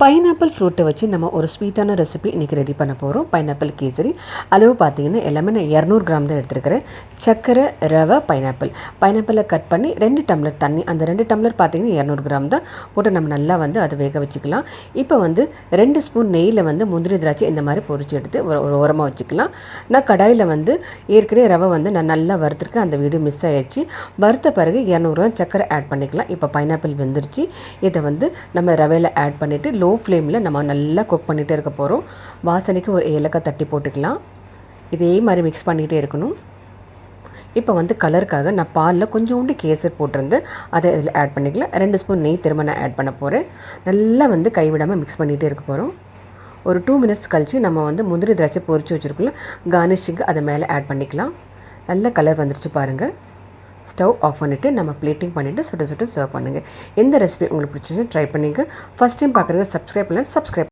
Pineapple ஃப்ரூட்டை வச்சு நம்ம ஒரு ஸ்வீட்டான ரெசிபி இன்றைக்கி ரெடி பண்ண போகிறோம். பைனாப்பிள் கேசரி. அளவு பார்த்திங்கன்னா எல்லாமே நான் 200 கிராம் தான் எடுத்துருக்கிறேன். சர்க்கரை, ரவை, பைனாப்பிளை கட் பண்ணி 2 டம்ளர் தண்ணி, அந்த 2 டம்ளர் பார்த்திங்கன்னா 200 கிராம் தான் போட்டு நம்ம நல்லா அதை வேக வச்சுக்கலாம். இப்போ 2 ஸ்பூன் நெய்யில் முந்திரி திராட்சை இந்த மாதிரி பொரிச்சு எடுத்து ஒரு ஓரமாக வச்சுக்கலாம். நான் கடாயில் ஏற்கனவே ரவை நான் நல்லா வறுத்துருக்கேன். அந்த வீடியோ மிஸ் ஆகிடுச்சு. வறுத்த பிறகு 200 கிராம் சர்க்கரை ஆட் பண்ணிக்கலாம். இப்போ பைனாப்பிள் வெந்துருச்சு. இதை நம்ம ரவையில் ஆட் பண்ணிவிட்டு லோ ஃப்ளேமில் நம்ம நல்லா குக் பண்ணிகிட்டே இருக்க போகிறோம். வாசனைக்கு ஒரு ஏலக்காய் தட்டி போட்டுக்கலாம். இதே மாதிரி மிக்ஸ் பண்ணிகிட்டே இருக்கணும். இப்போ கலருக்காக நான் பாலில் கொஞ்சோண்டு கேசர் போட்டிருந்தேன். அதை இதில் ஆட் பண்ணிக்கலாம். 2 ஸ்பூன் நெய் திரும்ப நான் ஆட் பண்ண போகிறேன். நல்லா கைவிடாமல் மிக்ஸ் பண்ணிகிட்டே இருக்க போகிறோம். ஒரு 2 மினிட்ஸ் கழித்து நம்ம முந்திரி திராட்சை பொரிச்சு வச்சுருக்கோம், கார்னிஷிங்கு அதை மேலே ஆட் பண்ணிக்கலாம். நல்ல கலர் வந்துருச்சு பாருங்கள். ஸ்டவ் ஆஃப் பண்ணிவிட்டு நம்ம பிளேட்டிங் பண்ணிவிட்டு சுட்டு சர்வ் பண்ணுங்கள். எந்த ரெசிபி உங்களுக்கு பிடிச்சிருந்துச்சு ட்ரை பண்ணிங்க. ஃபஸ்ட் டைம் பார்க்குறவங்க சப்ஸ்கிரைப் பண்ணலாம். சப்ஸ்கிரைப்